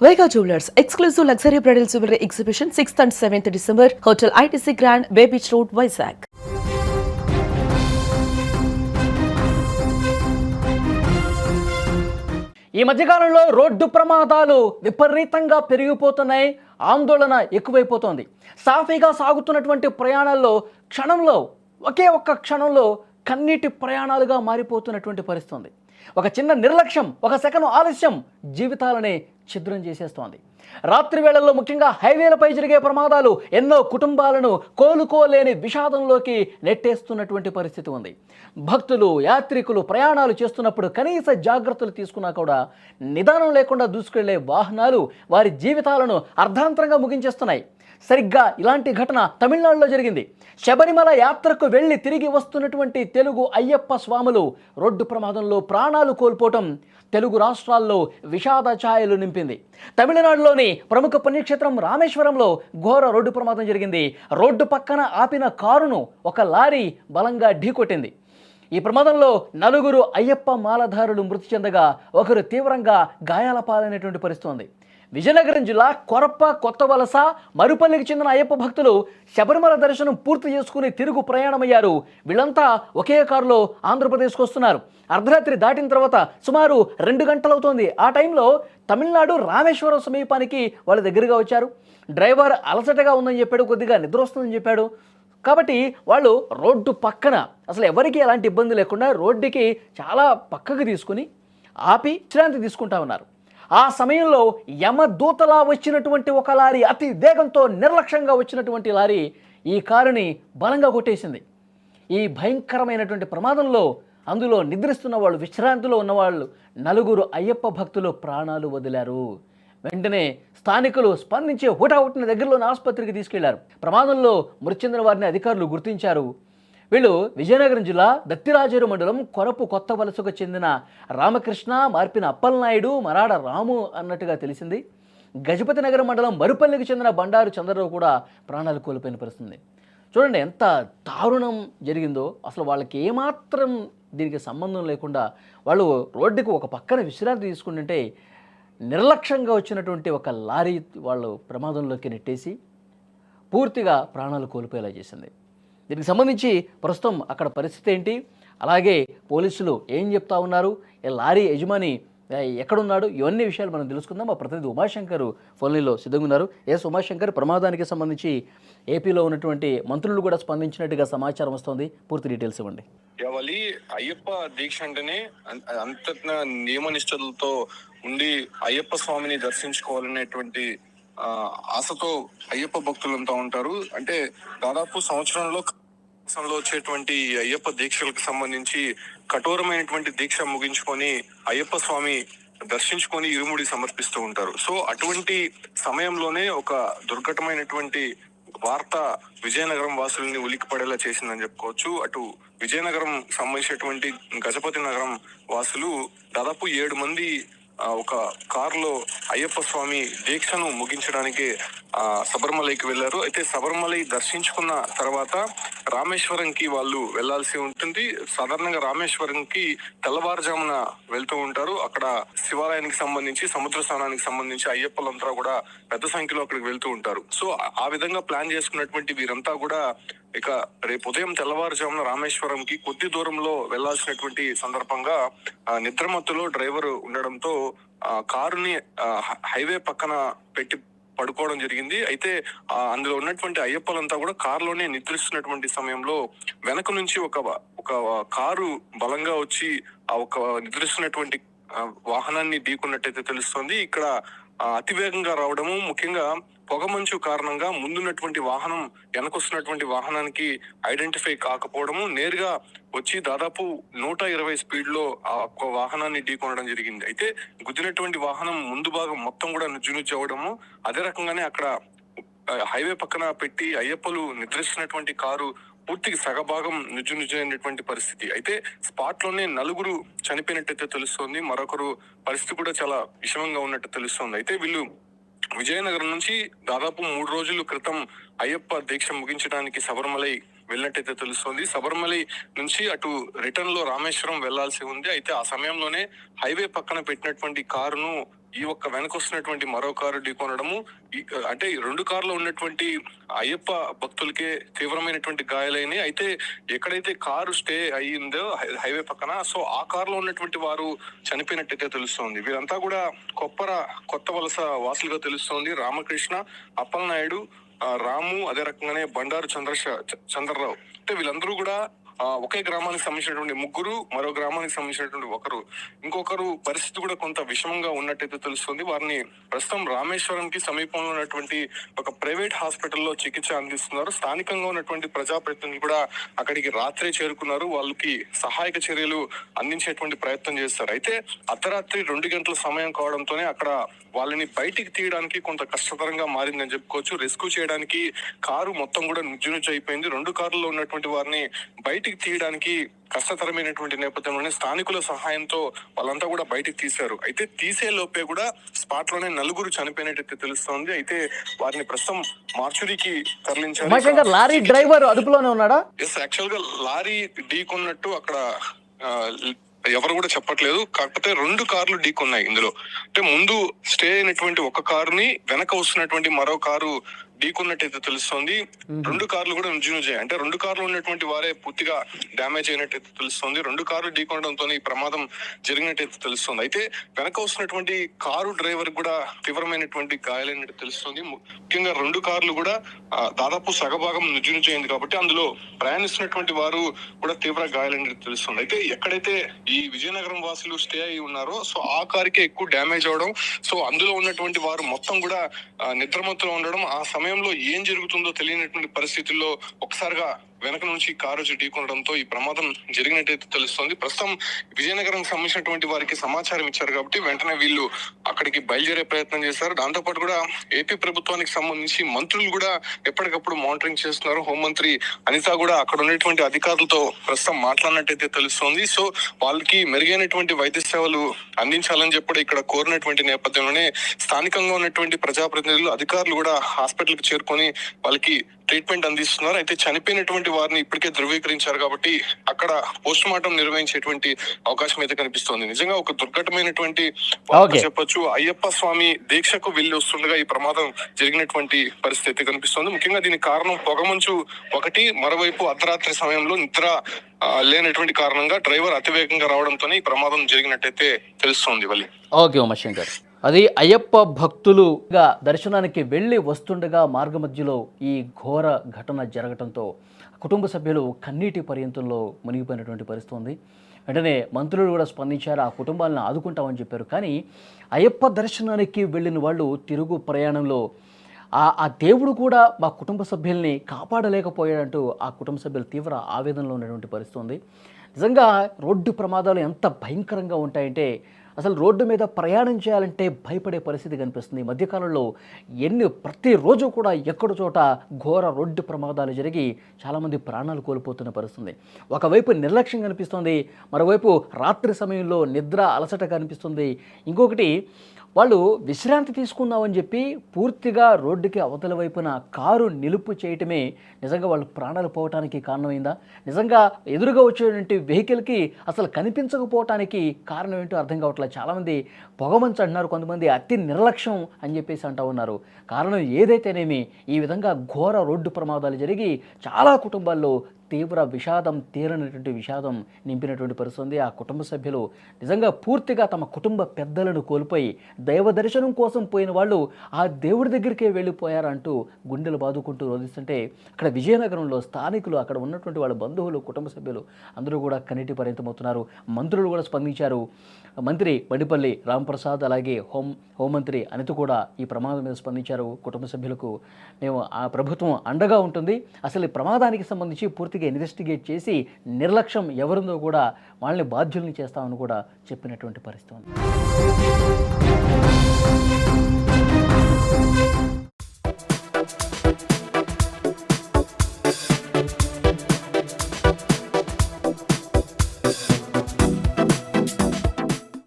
Vega Jewelers, exclusive luxury bridal jewelry exhibition 6th and 7th December, Hotel ITC Grand, Bay Beach Road, Vizag. ఈ మధ్యకాలంలో road ప్రమాదాలు విపరీతంగా పెరిగిపోతున్నాయి, ఆందోళన ఎక్కువైపోతోంది. సాఫీగా సాగుతున్నటువంటి ప్రయాణాల్లో ఒకే ఒక్క క్షణంలో కన్నీటి ప్రయాణాలుగా మారిపోతున్నటువంటి పరిస్థితి ఉంది. ఒక చిన్న నిర్లక్ష్యం, ఒక సెకను ఆలస్యం జీవితాలని ఛిద్రం చేసేస్తోంది. రాత్రి వేళల్లో ముఖ్యంగా హైవేలపై జరిగే ప్రమాదాలు ఎన్నో కుటుంబాలను కోలుకోలేని విషాదంలోకి నెట్టేస్తున్నటువంటి పరిస్థితి ఉంది. భక్తులు, యాత్రికులు ప్రయాణాలు చేస్తున్నప్పుడు కనీస జాగ్రత్తలు తీసుకున్నా కూడా నిదానం లేకుండా దూసుకెళ్లే వాహనాలు వారి జీవితాలను అర్ధాంతరంగా ముగించేస్తున్నాయి. సరిగ్గా ఇలాంటి ఘటన తమిళనాడులో జరిగింది. శబరిమల యాత్రకు వెళ్ళి తిరిగి వస్తున్నటువంటి తెలుగు అయ్యప్ప స్వాములు రోడ్డు ప్రమాదంలో ప్రాణాలు కోల్పోవటం తెలుగు రాష్ట్రాల్లో విషాద ఛాయలు నింపింది. తమిళనాడులోని ప్రముఖ పుణ్యక్షేత్రం రామేశ్వరంలో ఘోర రోడ్డు ప్రమాదం జరిగింది. రోడ్డు పక్కన ఆపిన కారును ఒక లారీ బలంగా ఢీకొట్టింది. ఈ ప్రమాదంలో 4 అయ్యప్ప మాలధారులు మృతి చెందగా ఒకరు తీవ్రంగా గాయాల పాలైనటువంటి పరిస్థితి ఉంది. విజయనగరం జిల్లా కొరప్ప, కొత్త వలస, మరుపల్లికి చెందిన అయ్యప్ప భక్తులు శబరిమల దర్శనం పూర్తి చేసుకుని తిరుగు ప్రయాణమయ్యారు. వీళ్ళంతా ఒకే కారులో ఆంధ్రప్రదేశ్కు వస్తున్నారు. అర్ధరాత్రి దాటిన తర్వాత సుమారు 2 గంటలవుతోంది. ఆ టైంలో తమిళనాడు రామేశ్వరం సమీపానికి వాళ్ళ దగ్గరగా వచ్చారు. డ్రైవర్ అలసటగా ఉందని చెప్పాడు, కొద్దిగా నిద్ర వస్తుందని చెప్పాడు. కాబట్టి వాళ్ళు రోడ్డు పక్కన అసలు ఎవరికి ఎలాంటి ఇబ్బంది లేకుండా రోడ్డుకి చాలా పక్కకు తీసుకుని ఆపి విశ్రాంతి తీసుకుంటా ఉన్నారు. ఆ సమయంలో యమదూతలా వచ్చినటువంటి ఒక లారీ, అతి వేగంతో నిర్లక్ష్యంగా వచ్చినటువంటి లారీ ఈ కారుని బలంగా కొట్టేసింది. ఈ భయంకరమైనటువంటి ప్రమాదంలో అందులో నిద్రిస్తున్న వాళ్ళు, విశ్రాంతిలో ఉన్నవాళ్ళు 4 అయ్యప్ప భక్తులు ప్రాణాలు వదిలారు. వెంటనే స్థానికులు స్పందించి హుటాహుటిన దగ్గరలోని ఆసుపత్రికి తీసుకెళ్లారు. ప్రమాదంలో మృతి చెందిన వారిని అధికారులు గుర్తించారు. వీళ్ళు విజయనగరం జిల్లా దత్తిరాజేరు మండలం కొరపు కొత్త వలసకు చెందిన రామకృష్ణ, మార్పిన అప్పలనాయుడు, మరాడ రాము అన్నట్టుగా తెలిసింది. గజపతి నగరం మండలం మరుపల్లికి చెందిన బండారు చంద్రరావు కూడా ప్రాణాలు కోల్పోయిన పరిస్థితి. చూడండి ఎంత దారుణం జరిగిందో. అసలు వాళ్ళకి ఏమాత్రం దీనికి సంబంధం లేకుండా వాళ్ళు రోడ్డుకు ఒక పక్కన విశ్రాంతి తీసుకుంటుంటే నిర్లక్ష్యంగా వచ్చినటువంటి ఒక లారీ వాళ్ళు ప్రమాదంలోకి నెట్టేసి పూర్తిగా ప్రాణాలు కోల్పోయేలా చేసింది. దీనికి సంబంధించి ప్రస్తుతం అక్కడ పరిస్థితి ఏంటి, అలాగే పోలీసులు ఏం చెప్తా ఉన్నారు, ఈ లారీ యజమాని ఎక్కడున్నాడు, ఇవన్నీ విషయాలు మనం తెలుసుకుందాం. మా ప్రతినిధి ఉమాశంకర్ ఫోన్లో సిద్ధంగా ఉన్నారు. ఉమాశంకర్, ప్రమాదానికి సంబంధించి ఏపీలో ఉన్నటువంటి మంత్రులు కూడా స్పందించినట్టుగా సమాచారం వస్తుంది, పూర్తి డీటెయిల్స్ ఇవ్వండి. అయ్యప్ప దీక్ష అంటేనే అంత నియమ నిష్ఠలతో ఉండి అయ్యప్ప స్వామిని దర్శించుకోవాలనేటువంటి ఆశతో అయ్యప్ప భక్తులంతా ఉంటారు. అంటే దాదాపు సంవత్సరంలో వచ్చేటువంటి అయ్యప్ప దీక్షలకు సంబంధించి కఠోరమైనటువంటి దీక్ష ముగించుకొని అయ్యప్ప స్వామి దర్శించుకొని ఇరుముడి సమర్పిస్తూ ఉంటారు. సో అటువంటి సమయంలోనే ఒక దుర్ఘటమైనటువంటి వార్త విజయనగరం వాసుల్ని ఉలిక్కిపడేలా చేసిందని చెప్పుకోవచ్చు. అటు విజయనగరం సంబంధించినటువంటి గజపతి నగరం వాసులు దాదాపు 7 మంది ఒక కారులో అయ్యప్ప స్వామి దీక్షను ముగించడానికి శబరిమలైకి వెళ్లారు. అయితే శబరిమలై దర్శించుకున్న తర్వాత రామేశ్వరంకి వాళ్ళు వెళ్లాల్సి ఉంటుంది. సాధారణంగా రామేశ్వరంకి తెల్లవారుజామున వెళ్తూ ఉంటారు. అక్కడ శివాలయానికి సంబంధించి, సముద్ర స్నానానికి సంబంధించి అయ్యప్పలంతా కూడా పెద్ద సంఖ్యలో అక్కడికి వెళ్తూ ఉంటారు. సో ఆ విధంగా ప్లాన్ చేసుకున్నటువంటి వీరంతా కూడా ఇక రేపు ఉదయం తెల్లవారుజామున రామేశ్వరంకి కొద్ది దూరంలో వెళ్లాల్సినటువంటి సందర్భంగా నిద్రమత్తులో డ్రైవర్ ఉండడంతో కారుని హైవే పక్కన పెట్టి పడుకోవడం జరిగింది. అయితే అందులో ఉన్నటువంటి అయ్యప్పలంతా కూడా కారులోనే నిద్రిస్తున్నటువంటి సమయంలో వెనక నుంచి ఒక కారు బలంగా వచ్చి ఆ ఒక నిద్రిస్తున్నటువంటి వాహనాన్ని ఢీకొన్నట్టయితే తెలుస్తోంది. ఇక్కడ అతివేగంగా రావడము, ముఖ్యంగా పొగమంచు కారణంగా ముందున్నటువంటి వాహనం వెనకొస్తున్నటువంటి వాహనానికి ఐడెంటిఫై కాకపోవడము, నేరుగా వచ్చి దాదాపు 120 స్పీడ్ లో ఆ వాహనాన్ని ఢీకొనడం జరిగింది. అయితే గుద్దినటువంటి వాహనం ముందు భాగం మొత్తం కూడా నుజ్జు అవ్వడము, అదే రకంగానే అక్కడ హైవే పక్కన పెట్టి అయ్యప్పలు నిద్రిస్తున్నటువంటి కారు పూర్తిగా సగభాగం నుజ్జు అయినటువంటి పరిస్థితి. అయితే స్పాట్ లోనే 4 చనిపోయినట్టయితే తెలుస్తోంది. మరొకరు పరిస్థితి కూడా చాలా విషమంగా ఉన్నట్టు తెలుస్తోంది. అయితే వీళ్ళు విజయనగరం నుంచి దాదాపు 3 రోజుల క్రితం అయ్యప్ప దీక్ష ముగించడానికి శబరిమలై వెళ్ళినట్టయితే తెలుస్తోంది. శబరిమలై నుంచి అటు రిటర్న్ లో రామేశ్వరం వెళ్లాల్సి ఉంది. అయితే ఆ సమయంలోనే హైవే పక్కన పెట్టినటువంటి కారును ఈ ఒక్క వెనక వస్తున్నటువంటి మరో కారు ఢీకొనడము, అంటే ఈ రెండు కార్లో ఉన్నటువంటి అయ్యప్ప భక్తులకే తీవ్రమైనటువంటి గాయాలైనవి. అయితే ఎక్కడైతే కారు స్టే అయ్యిందో హైవే పక్కన, సో ఆ కారులో ఉన్నటువంటి వారు చనిపోయినట్టయితే తెలుస్తోంది. వీరంతా కూడా కొత్త వలస వాసులుగా తెలుస్తోంది. రామకృష్ణ, అప్పలనాయుడు, రాము, అదే రకంగానే బండారు చంద్రరావు. అంటే వీళ్ళందరూ కూడా ఒకే గ్రామానికి సంబంధించినటువంటి ముగ్గురు, మరో గ్రామానికి సంబంధించినటువంటి ఒకరు. ఇంకొకరు పరిస్థితి కూడా కొంత విషమంగా ఉన్నట్టయితే తెలుస్తుంది. వారిని ప్రస్తుతం రామేశ్వరంకి సమీపంలో ఉన్నటువంటి ఒక ప్రైవేట్ హాస్పిటల్లో చికిత్స అందిస్తున్నారు. స్థానికంగా ఉన్నటువంటి ప్రజాప్రతినిధులు కూడా అక్కడికి రాత్రే చేరుకున్నారు. వాళ్ళకి సహాయక చర్యలు అందించేటువంటి ప్రయత్నం చేస్తారు. అయితే అర్ధరాత్రి 2 గంటల సమయం కావడంతోనే అక్కడ వాళ్ళని బయటికి తీయడానికి కొంత కష్టతరంగా మారిందని చెప్పుకోవచ్చు. రెస్క్యూ చేయడానికి కారు మొత్తం కూడా నుజ్జునుజ్జు అయిపోయింది. 2 కార్లలో ఉన్నటువంటి వారిని బయటికి తీయడానికి కష్టతరమైనటువంటి నేపథ్యంలోనే స్థానికుల సహాయంతో వాళ్ళంతా కూడా బయటికి తీశారు. అయితే తీసే లోపే కూడా స్పాట్ లోనే 4 చనిపోయినట్టు తెలుస్తోంది. అయితే వారిని ప్రస్తుతం మార్చురీకి తరలించారు. లారీ డ్రైవర్ అదుపులోనే ఉన్నాడా? ఎస్, యాక్చువల్ గా లారీ ఢీకొన్నట్టు అక్కడ ఎవరు కూడా చెప్పట్లేదు. కాకపోతే 2 కార్లు ఢీకొన్నాయి ఇందులో. అంటే ముందు స్టే అయినటువంటి ఒక కారుని వెనక వస్తున్నటువంటి మరో కారు ఢీకొన్నట్టయితే తెలుస్తోంది. 2 కార్లు కూడా నుజ్జునుజ్జాయి. అంటే 2 కార్లు ఉన్నటువంటి వారే పూర్తిగా డ్యామేజ్ అయినట్టయితే తెలుస్తోంది. 2 కార్లు ఢీకొనడంతో ఈ ప్రమాదం జరిగినట్టయితే తెలుస్తోంది. అయితే వెనక వస్తున్నటువంటి కారు డ్రైవర్ కూడా తీవ్రమైనటువంటి గాయాలైనట్టు తెలుస్తోంది. ముఖ్యంగా 2 కార్లు కూడా దాదాపు సగభాగం నుజ్జునుజ్జైంది కాబట్టి అందులో ప్రయాణిస్తున్నటువంటి వారు కూడా తీవ్ర గాయాలైనట్టు తెలుస్తుంది. అయితే ఎక్కడైతే ఈ విజయనగరం వాసులు స్టే అయి ఉన్నారో, సో ఆ కారుకే ఎక్కువ డ్యామేజ్ అవడం, సో అందులో ఉన్నటువంటి వారు మొత్తం కూడా నిద్రమత్తులో ఉండడం, ఆ సమయంలో ఏం జరుగుతుందో తెలియనటువంటి పరిస్థితుల్లో ఒకసారిగా వెనక నుంచి కారు ఢీకొనడంతో ఈ ప్రమాదం జరిగినట్టయితే తెలుస్తోంది. ప్రస్తుతం విజయనగరం సంబంధించినటువంటి వారికి సమాచారం ఇచ్చారు కాబట్టి వెంటనే వీళ్ళు అక్కడికి బయలుదేరే ప్రయత్నం చేశారు. దాంతోపాటు కూడా ఏపీ ప్రభుత్వానికి సంబంధించి మంత్రులు కూడా ఎప్పటికప్పుడు మానిటరింగ్ చేస్తున్నారు. హోంమంత్రి అనిత కూడా అక్కడ ఉన్నటువంటి అధికారులతో ప్రస్తుతం మాట్లాడినట్టయితే తెలుస్తోంది. సో వాళ్ళకి మెరుగైనటువంటి వైద్య సేవలు అందించాలని చెప్పి ఇక్కడ కోరినటువంటి నేపథ్యంలోనే స్థానికంగా ఉన్నటువంటి ప్రజాప్రతినిధులు, అధికారులు కూడా హాస్పిటల్ కి చేరుకొని వాళ్ళకి ట్రీట్మెంట్ అందిస్తున్నారు. అయితే చనిపోయినటువంటి వారిని ఇప్పటికే ధృవీకరించారు కాబట్టి అక్కడ పోస్ట్ మార్టం నిర్వహించేటువంటి అవకాశం అయితే కనిపిస్తోంది. నిజంగా ఒక దుర్ఘటమైనటువంటి చెప్పొచ్చు. అయ్యప్ప స్వామి దీక్షకు వెళ్లి వస్తుండగా ఈ ప్రమాదం జరిగినటువంటి పరిస్థితి కనిపిస్తోంది. ముఖ్యంగా దీనికి కారణం పొగమంచు ఒకటి, మరోవైపు అర్ధరాత్రి సమయంలో నిద్ర లేనటువంటి కారణంగా డ్రైవర్ అతివేగంగా రావడంతోనే ఈ ప్రమాదం జరిగినట్టయితే తెలుస్తోంది. వల్లి. ఓకే ఉమాశంకర్, అది అయ్యప్ప భక్తులుగా దర్శనానికి వెళ్ళి వస్తుండగా మార్గ మధ్యలో ఈ ఘోర ఘటన జరగడంతో కుటుంబ సభ్యులు కన్నీటి పర్యంతంలో మునిగిపోయినటువంటి పరిస్థితి ఉంది. వెంటనే మంత్రులు కూడా స్పందించారు, ఆ కుటుంబాలను ఆదుకుంటామని చెప్పారు. కానీ అయ్యప్ప దర్శనానికి వెళ్ళిన వాళ్ళు తిరుగు ప్రయాణంలో ఆ దేవుడు కూడా మా కుటుంబ సభ్యుల్ని కాపాడలేకపోయాడంటూ ఆ కుటుంబ సభ్యులు తీవ్ర ఆవేదనలో ఉన్నటువంటి పరిస్థితి ఉంది. నిజంగా రోడ్డు ప్రమాదాలు ఎంత భయంకరంగా ఉంటాయంటే అసలు రోడ్డు మీద ప్రయాణం చేయాలంటే భయపడే పరిస్థితి కనిపిస్తుంది. ఈ మధ్యకాలంలో ప్రతిరోజు కూడా ఎక్కడో చోట ఘోర రోడ్డు ప్రమాదాలు జరిగి చాలామంది ప్రాణాలు కోల్పోతున్న పరిస్థితుంది. ఒకవైపు నిర్లక్ష్యం కనిపిస్తుంది, మరోవైపు రాత్రి సమయంలో నిద్ర అలసట కనిపిస్తుంది. ఇంకొకటి, వాళ్ళు విశ్రాంతి తీసుకుందామని చెప్పి పూర్తిగా రోడ్డుకి అవతల వైపున కారు నిలుపు చేయటమే నిజంగా వాళ్ళు ప్రాణాలు పోవటానికి కారణమైందా? నిజంగా ఎదురుగా వచ్చేటువంటి వెహికల్కి అసలు కనిపించకపోవటానికి కారణం ఏంటో అర్థం కావట్లేదు. చాలామంది పొగమంచు అంటున్నారు, కొంతమంది అతి నిర్లక్ష్యం అని చెప్పేసి అంటూ ఉన్నారు. కారణం ఏదైతేనేమి ఈ విధంగా ఘోర రోడ్డు ప్రమాదాలు జరిగి చాలా కుటుంబాల్లో తీవ్ర విషాదం, తీరనటువంటి విషాదం నింపినటువంటి పరిస్థితి. ఆ కుటుంబ సభ్యులు నిజంగా పూర్తిగా తమ కుటుంబ పెద్దలను కోల్పోయి దైవ దర్శనం కోసం పోయిన వాళ్ళు ఆ దేవుడి దగ్గరికే వెళ్ళిపోయారంటూ గుండెలు బాదుకుంటూ రోధిస్తుంటే అక్కడ విజయనగరంలో స్థానికులు, అక్కడ ఉన్నటువంటి వాళ్ళ బంధువులు, కుటుంబ సభ్యులు అందరూ కూడా కన్నీటి పర్యంతమవుతున్నారు. మంత్రులు కూడా స్పందించారు. మంత్రి బండిపల్లి రాంప్రసాద్, అలాగే హోంమంత్రి అనిత కూడా ఈ ప్రమాదం మీద స్పందించారు. కుటుంబ సభ్యులకు మేము ఆ ప్రభుత్వం అండగా ఉంటుంది, అసలు ఈ ప్రమాదానికి సంబంధించి పూర్తిగా ఇన్వెస్టిగేట్ చేసి నిర్లక్ష్యం ఎవరుందో కూడా వాళ్ళని బాధ్యుల్ని చేస్తామని కూడా చెప్పినటువంటి పరిస్థితి ఉంది.